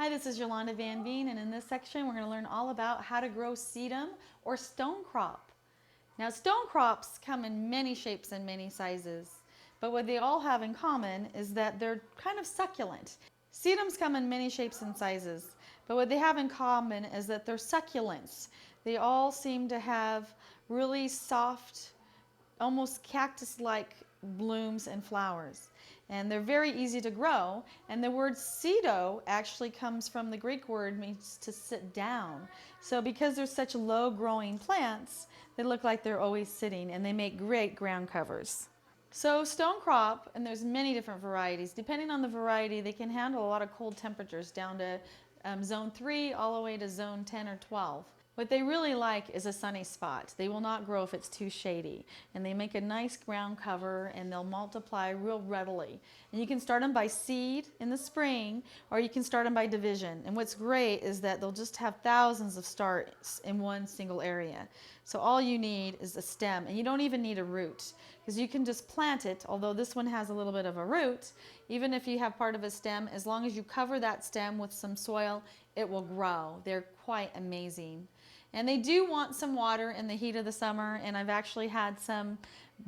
Hi, this is Yolanda Vanveen, and in this section we're going to learn all about how to grow sedum or stonecrop. Now, stonecrops come in many shapes and many sizes, but what they all have in common is that they're kind of succulent. Sedums come in many shapes and sizes, but what they have in common is that they're succulents. They all seem to have really soft, almost cactus-like blooms and flowers. And they're very easy to grow. And the word sedo actually comes from the Greek word means to sit down. So because they're such low growing plants, they look like they're always sitting, and they make great ground covers. So stonecrop, and there's many different varieties. Depending on the variety, they can handle a lot of cold temperatures down to zone 3 all the way to zone 10 or 12. What they really like is a sunny spot. They will not grow if it's too shady. And they make a nice ground cover, and they'll multiply real readily. And you can start them by seed in the spring, or you can start them by division. And what's great is that they'll just have thousands of starts in one single area. So all you need is a stem, and you don't even need a root, because you can just plant it. Although this one has a little bit of a root, even if you have part of a stem, as long as you cover that stem with some soil, it will grow. They're quite amazing. And they do want some water in the heat of the summer, and I've actually had some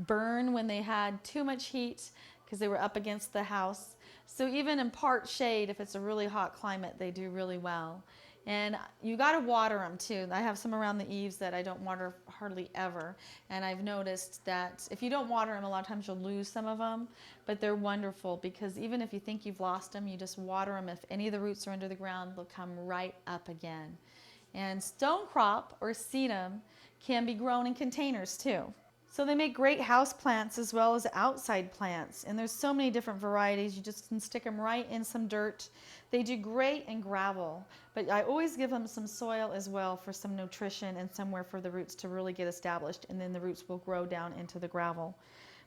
burn when they had too much heat because they were up against the house. So even in part shade, if it's a really hot climate, they do really well. And you got to water them too. I have some around the eaves that I don't water hardly ever. And I've noticed that if you don't water them, a lot of times you'll lose some of them. But they're wonderful, because even if you think you've lost them, you just water them. If any of the roots are under the ground, they'll come right up again. And stonecrop or sedum can be grown in containers too. So they make great house plants as well as outside plants. And there's so many different varieties. You just can stick them right in some dirt. They do great in gravel, but I always give them some soil as well for some nutrition and somewhere for the roots to really get established, and then the roots will grow down into the gravel.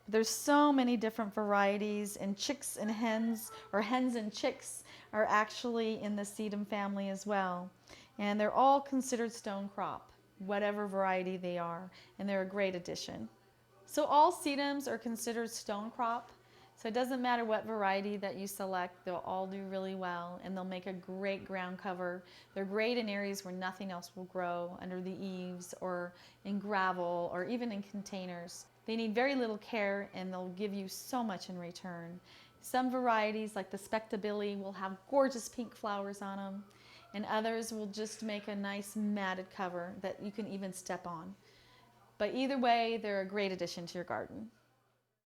But there's so many different varieties, and chicks and hens, or hens and chicks, are actually in the sedum family as well. And they're all considered stonecrop, whatever variety they are, and they're a great addition. So all sedums are considered stonecrop. So it doesn't matter what variety that you select, they'll all do really well, and they'll make a great ground cover. They're great in areas where nothing else will grow, under the eaves or in gravel or even in containers. They need very little care, and they'll give you so much in return. Some varieties, like the spectabilly, will have gorgeous pink flowers on them, and others will just make a nice matted cover that you can even step on. But either way, they're a great addition to your garden.